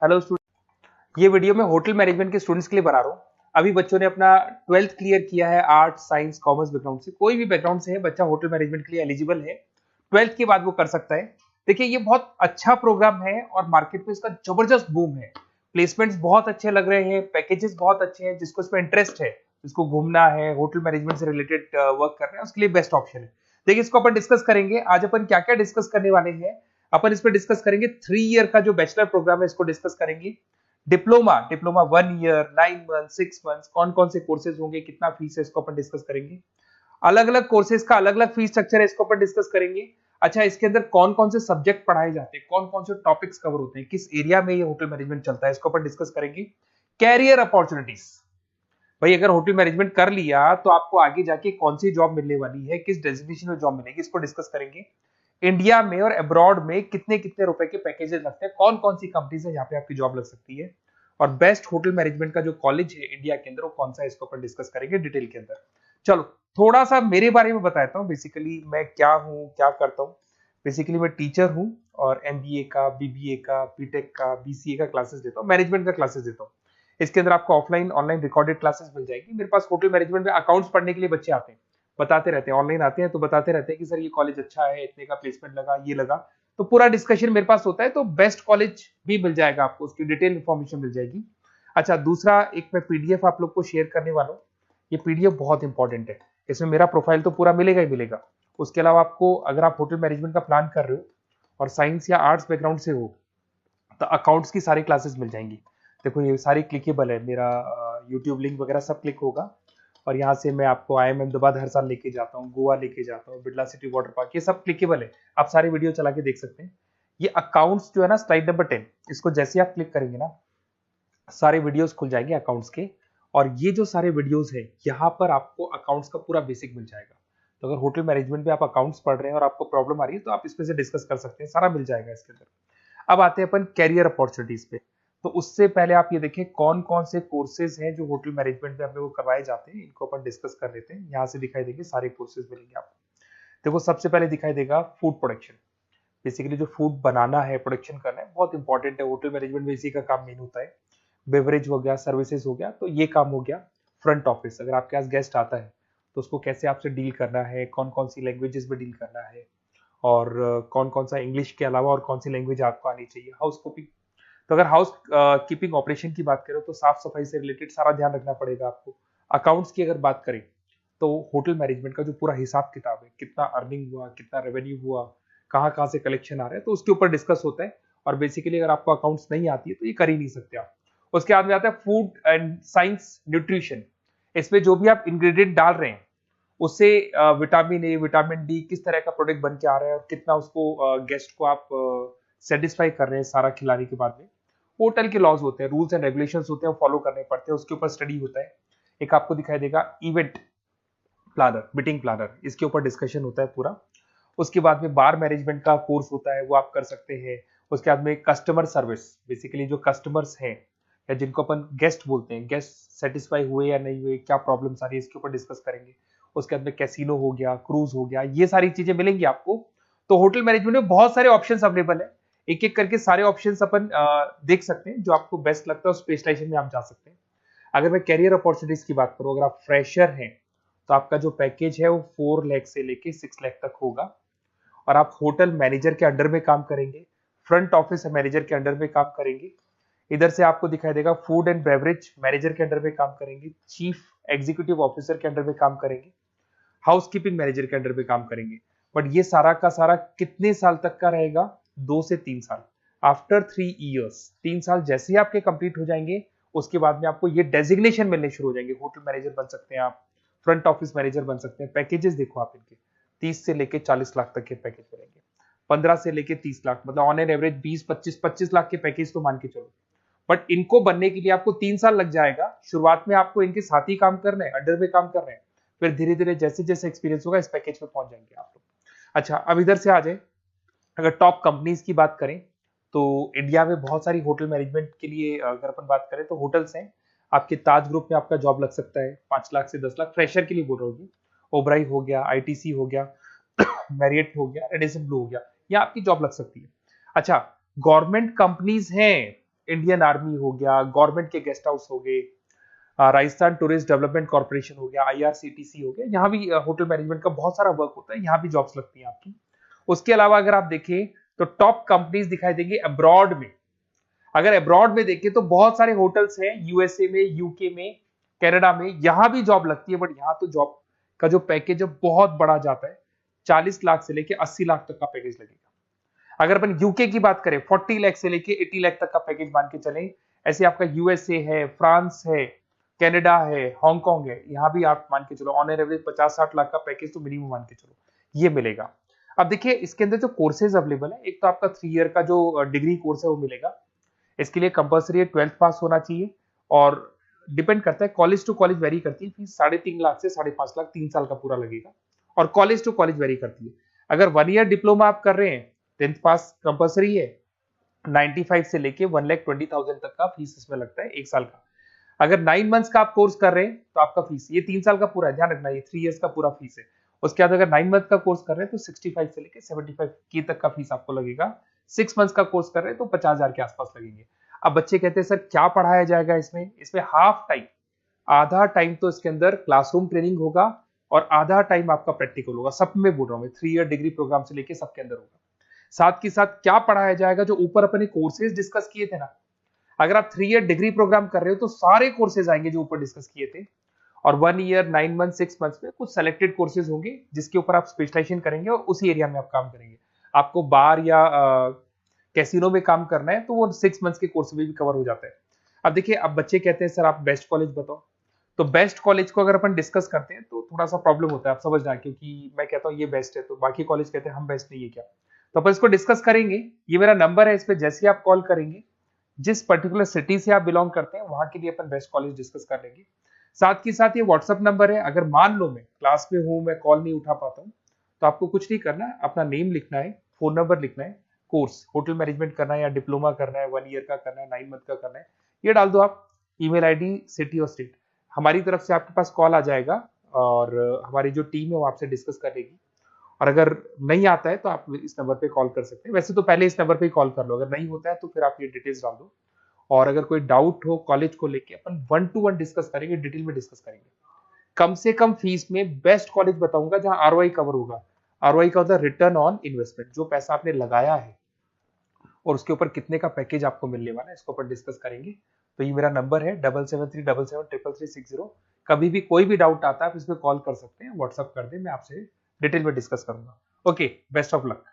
Hello student, ये video मैं hotel management के स्टूडेंट्स के लिए बना रहा हूँ। अभी बच्चों ने अपना 12th क्लियर किया है, आर्ट साइंस कॉमर्स बैकग्राउंड से, कोई भी बैकग्राउंड से है बच्चा होटल मैनेजमेंट के लिए एलिजिबल है। 12th के बाद वो कर सकता है। देखिए, ये बहुत अच्छा प्रोग्राम है और मार्केट में इसका जबरदस्त बूम है। प्लेसमेंट्स बहुत अच्छे लग रहे हैं, पैकेजेस बहुत अच्छे हैं। जिसको इसमें इंटरेस्ट है, जिसको घूमना है, होटल मैनेजमेंट से रिलेटेड वर्क करना है, उसके लिए बेस्ट ऑप्शन है। देखिए, इसको अपन डिस्कस करेंगे आज। अपन क्या क्या डिस्कस करने वाले हैं, अपन इसमें डिस्कस करेंगे 3 ईयर का जो बैचलर प्रोग्राम है, इसको डिस्कस करेंगे। Diploma diploma 1 year, 9 month, 6 month, कौन कौन से कोर्सेज होंगे, कितना फीस है, इसको अपन डिस्कस करेंगे। अलग अलग कोर्सेज का अलग अलग फीस स्ट्रक्चर है, इसको अपन डिस्कस करेंगे। अच्छा, इसके अंदर कौन कौन से सब्जेक्ट पढ़ाए जाते हैं, कौन कौन से टॉपिक्स कवर होते हैं, किस एरिया में ये होटल मैनेजमेंट चलता है, इसको अपन डिस्कस करेंगे। कैरियर अपॉर्चुनिटीज, भाई अगर होटल मैनेजमेंट कर लिया तो आपको आगे जाके कौन सी जॉब मिलने वाली है, किस डेजिग्नेशन में जॉब मिलेगी, इसको डिस्कस करेंगे। इंडिया में और अब्रॉड में कितने कितने रुपए के पैकेजेस लगते हैं, कौन कौन सी कंपनीज है यहाँ पे आपकी जॉब लग सकती है, और बेस्ट होटल मैनेजमेंट का जो कॉलेज है इंडिया के अंदर वो कौन सा है, इसको अपन डिस्कस करेंगे डिटेल के अंदर। चलो, थोड़ा सा मेरे बारे में बताता हूँ। बेसिकली मैं क्या हूँ, क्या करता हूँ। बेसिकली मैं टीचर हूँ और एमबीए का, बीबीए का, बीटेक का, बीसीए का क्लासेस देता हूँ, मैनेजमेंट का क्लासेस देता हूँ। इसके अंदर आपको ऑफलाइन ऑनलाइन रिकॉर्डेड क्लासेस मिल जाएगी। मेरे पास होटल मैनेजमेंट में अकाउंट्स पढ़ने के लिए बच्चे आते हैं, बताते रहते हैं, ऑनलाइन आते हैं तो बताते रहते हैं कि सर ये कॉलेज अच्छा है, इतने का प्लेसमेंट लगा, ये लगा। तो पूरा डिस्कशन मेरे पास होता है, तो बेस्ट कॉलेज भी मिल जाएगा आपको, उसकी डिटेल इंफॉर्मेशन मिल जाएगी। अच्छा, दूसरा एक मैं पीडीएफ आप लोग को शेयर करने वाला हूँ। ये पीडीएफ बहुत इंपॉर्टेंट है, इसमें मेरा प्रोफाइल तो पूरा मिलेगा ही मिलेगा। उसके अलावा आपको, अगर आप होटल मैनेजमेंट का प्लान कर रहे हो और साइंस या आर्ट्स बैकग्राउंड से हो, तो अकाउंट्स की सारी क्लासेस मिल जाएंगी। देखो, ये सारी क्लिकेबल है, मेरा यूट्यूब लिंक वगैरह सब क्लिक होगा। और यहाँ से मैं आपको IIM अहमदाबाद हर साल लेके जाता हूँ, गोवा लेके जाता हूँ, बिरला सिटी वाटर पार्क, ये सब क्लिकेबल है। आप सारे वीडियो चला के देख सकते हैं। ये अकाउंट्स जो है ना, स्लाइड नंबर 10, इसको जैसे आप क्लिक करेंगे ना, सारे वीडियोस खुल जाएंगे अकाउंट्स के। और ये जो सारे वीडियोस है, यहाँ पर आपको अकाउंट्स का पूरा बेसिक मिल जाएगा। तो अगर होटल मैनेजमेंट में आप अकाउंट्स पढ़ रहे हैं और आपको प्रॉब्लम आ रही है, तो आप इसमें से डिस्कस कर सकते हैं, सारा मिल जाएगा इसके अंदर। अब आते हैं अपन कैरियर अपॉर्चुनिटीज पे। तो उससे पहले आप ये देखें कौन कौन से कोर्सेज हैं जो होटल मैनेजमेंट में अपने को करवाए जाते हैं, इनको अपन डिस्कस कर लेते हैं। यहाँ से दिखाई देंगे सारे कोर्सेज मिलेंगे आपको। देखो, सबसे पहले दिखाई देगा फूड प्रोडक्शन। बेसिकली जो फूड बनाना है, प्रोडक्शन करना है, बहुत इंपॉर्टेंट है। होटल मैनेजमेंट में इसी का काम मेन होता है। बेवरेज हो गया, सर्विसेज हो गया, तो ये काम हो गया। फ्रंट ऑफिस, अगर आपके पास गेस्ट आता है तो उसको कैसे आपसे डील करना है, कौन कौन सी लैंग्वेजेस में डील करना है, और कौन कौन सा इंग्लिश के अलावा और कौन सी लैंग्वेज आपको आनी चाहिए। हाउस कीपिंग, तो अगर हाउस कीपिंग ऑपरेशन की बात करें तो साफ सफाई से रिलेटेड सारा ध्यान रखना पड़ेगा आपको। अकाउंट्स की अगर बात करें तो होटल मैनेजमेंट का जो पूरा हिसाब किताब है, कितना अर्निंग हुआ, कितना रेवेन्यू हुआ, कहाँ कहाँ से कलेक्शन आ रहा है, तो उसके ऊपर डिस्कस होता है। और बेसिकली अगर आपको अकाउंट्स नहीं आती है तो ये कर ही नहीं सकते आप। उसके बाद में आता है फूड एंड साइंस न्यूट्रिशन। इसमें जो भी आप इंग्रेडिएंट डाल रहे हैं, उससे विटामिन ए, विटामिन डी, किस तरह का प्रोडक्ट बन के आ रहा है और कितना उसको गेस्ट को आप सेटिस्फाई कर रहे हैं सारा खिलाने के बाद में। होटल के लॉज होते हैं, रूल्स एंड रेगुलेशंस होते हैं, फॉलो करने पड़ते हैं, उसके ऊपर स्टडी होता है। एक आपको दिखाई देगा इवेंट प्लानर, मीटिंग प्लानर, इसके ऊपर डिस्कशन होता है पूरा। उसके बाद में बार मैनेजमेंट का कोर्स होता है, वो आप कर सकते हैं। उसके बाद में कस्टमर सर्विस, बेसिकली जो कस्टमर्स हैं या जिनको अपन गेस्ट बोलते हैं, गेस्ट सेटिस्फाई हुए या नहीं हुए, क्या प्रॉब्लम्स आ रही है, इसके ऊपर डिस्कस करेंगे। उसके बाद में कैसीनो हो गया, क्रूज हो गया, ये सारी चीजें मिलेंगी आपको। तो होटल मैनेजमेंट में बहुत सारे ऑप्शन अवेलेबल है। एक एक करके सारे ऑप्शन अपन देख सकते हैं, जो आपको बेस्ट लगता है उस स्पेशलाइजेशन में आप जा सकते हैं। अगर मैं कैरियर अपॉर्चुनिटीज की बात करूं, अगर आप फ्रेशर हैं तो आपका जो पैकेज है वो 4 लाख से लेके 6 लाख तक होगा। और आप होटल मैनेजर के अंडर में काम करेंगे, फ्रंट ऑफिस मैनेजर के अंडर में काम करेंगे। इधर से आपको दिखाई देगा फूड एंड बेवरेज मैनेजर के अंडर में काम करेंगे, चीफ एग्जीक्यूटिव ऑफिसर के अंडर में काम करेंगे, हाउस कीपिंग मैनेजर के अंडर में काम करेंगे। बट ये सारा का सारा कितने साल तक का रहेगा? 2 से 3 साल। आफ्टर 3 इयर्स, 3 साल जैसे ही आपके कंप्लीट हो जाएंगे, उसके बाद में आपको ये डेजिग्नेशन मिलने शुरू हो जाएंगे। होटल मैनेजर बन सकते हैं आप, फ्रंट ऑफिस मैनेजर बन सकते हैं। पैकेजेस देखो आप इनके, 30 से लेके 40 लाख तक के पैकेज मिलेंगे, 15 से लेके 30 लाख, मतलब ऑन एन एवरेज 20, 25, 25 लाख के पैकेज तो मान के चलो। बट इनको बनने के लिए आपको 3 साल लग जाएगा। शुरुआत में आपको इनके साथ ही काम करना है, अंडर में काम कर रहे हैं, फिर धीरे धीरे जैसे जैसे एक्सपीरियंस होगा इस पैकेज पे पहुंच जाएंगे आप लोग। अच्छा, अब इधर से आ जाए, अगर टॉप कंपनीज की बात करें तो इंडिया में बहुत सारी होटल मैनेजमेंट के लिए अगर अपन बात करें तो होटल्स हैं। आपके ताज ग्रुप में आपका जॉब लग सकता है 5 लाख से 10 लाख, फ्रेशर के लिए बोल रहा हूँ। ओबराई हो गया, आईटीसी हो गया, मैरियट हो गया, रेडिसन ब्लू हो गया, ये आपकी जॉब लग सकती है। अच्छा, गवर्नमेंट कंपनीज हैं इंडियन आर्मी हो गया, गवर्नमेंट के गेस्ट हाउस हो गए, राजस्थान टूरिस्ट डेवलपमेंट कॉर्पोरेशन हो गया, आईआरसीटीसी हो गया, यहाँ भी होटल मैनेजमेंट का बहुत सारा वर्क होता है, यहाँ भी जॉब्स लगती हैं आपकी। उसके अलावा अगर आप देखें तो टॉप कंपनीज दिखाई देंगे अब्रॉड में। अगर अब्रॉड में देखें तो बहुत सारे होटल्स हैं यूएसए में, यूके में, कनाडा में, यहां भी जॉब लगती है, बट यहाँ तो जॉब का जो पैकेज है बहुत बड़ा जाता है, 40 लाख से लेके 80 लाख तक का पैकेज लगेगा। अगर अपन यूके की बात करें 40 लाख से लेके 80 लाख तक का पैकेज मान के चलें। ऐसे आपका यूएसए है, फ्रांस है, कनाडा है, हांगकांग है, यहाँ भी आप मान के चलो ऑन एवरेज 50-60 लाख का पैकेज तो मिनिमम मान के चलो ये मिलेगा। अब देखिए इसके अंदर जो कोर्सेज अवेलेबल है, एक तो आपका 3 ईयर का जो डिग्री कोर्स है वो मिलेगा। इसके लिए कंपलसरी 12th पास होना चाहिए, और डिपेंड करता है कॉलेज टू कॉलेज वेरी करती है फीस, 3.5 लाख से 5.5 लाख 3 साल का पूरा लगेगा, और कॉलेज टू कॉलेज वेरी करती है। अगर 1 ईयर डिप्लोमा आप कर रहे हैं, 10th पास कंपलसरी है, 95 से लेके 1,20,000 तक का फीस इसमें लगता है 1 साल का। अगर 9 मंथ्स का आप कोर्स कर रहे हैं तो आपका फीस, ये 3 साल का पूरा है, ध्यान रखना, ये 3 इयर्स का पूरा फीस है। उसके बाद अगर 9 मंथ का कोर्स कर रहे हैं तो 65 से लेके 75 की तक का फीस आपको लगेगा। 6 मंथ्स का कोर्स कर रहे हैं तो 50,000 के आसपास लगेंगे। अब बच्चे कहते हैं सर क्या पढ़ाया जाएगा इसमें हाफ टाइम, आधा टाइम तो इसके अंदर क्लासरूम ट्रेनिंग होगा और आधा टाइम आपका प्रैक्टिकल होगा। सब में बोल रहा हूँ मैं, 3 ईयर डिग्री प्रोग्राम से लेके सबके अंदर होगा। साथ के साथ क्या पढ़ाया जाएगा, जो ऊपर अपने कोर्सेज डिस्कस किए थे ना, अगर आप 3 ईयर डिग्री प्रोग्राम कर रहे हो तो सारे कोर्सेज आएंगे जो ऊपर डिस्कस किए थे, और 1 ईयर 9 मंथ 6 मंथ्स में कुछ सेलेक्टेड कोर्सेज होंगे जिसके ऊपर आप स्पेशलाइजेशन करेंगे और उसी एरिया में आप काम करेंगे। आपको बार या कैसीनो में काम करना है तो वो 6 मंथ्स के कोर्स में भी कवर हो जाता है। अब देखिए, अब बच्चे कहते हैं सर आप बेस्ट कॉलेज बताओ, तो बेस्ट कॉलेज को अगर अपन डिस्कस करते हैं तो थोड़ा सा प्रॉब्लम होता है, आप समझना, क्योंकि मैं कहता हूँ ये बेस्ट है तो बाकी कॉलेज कहते हैं हम बेस्ट नहीं है क्या। तो अपन इसको डिस्कस करेंगे। ये मेरा नंबर है, इस पे जैसे ही आप कॉल करेंगे, जिस पर्टिकुलर सिटी से आप बिलोंग करते हैं वहां के लिए अपन बेस्ट कॉलेज डिस्कस कर लेंगे। साथ के साथ ये व्हाट्सअप नंबर है, अगर मान लो मैं क्लास में हूं, मैं कॉल नहीं उठा पाता हूँ, तो आपको कुछ नहीं करना है, अपना नेम लिखना है, फोन नंबर लिखना है, कोर्स होटल मैनेजमेंट करना है या डिप्लोमा करना है, 1 ईयर का करना है, 9 मंथ का करना है, ये डाल दो आप, ईमेल आईडी, सिटी और स्टेट। हमारी तरफ से आपके पास कॉल आ जाएगा और हमारी जो टीम है वो आपसे डिस्कस करेगी। और अगर नहीं आता है तो आप इस नंबर पे कॉल कर सकते हैं, वैसे तो पहले इस नंबर पे कॉल कर लो, अगर नहीं होता है तो फिर आप ये डिटेल्स डाल दो। और अगर कोई डाउट हो कॉलेज को लेके, अपन 1 to 1 डिस्कस करेंगे, डिटेल में डिस्कस करेंगे। कम से कम फीस में बेस्ट कॉलेज बताऊंगा जहां आरओआई कवर होगा। आरओआई का होता है रिटर्न ऑन इन्वेस्टमेंट, जो पैसा आपने लगाया है और उसके ऊपर कितने का पैकेज आपको मिलने वाला है, इसको अपन डिस्कस करेंगे। तो ये मेरा नंबर है 7737733360। कभी भी कोई भी डाउट आता है आप इस पर कॉल कर सकते हैं, व्हाट्सअप कर दे, मैं आपसे डिटेल में डिस्कस करूंगा। Okay, best of luck.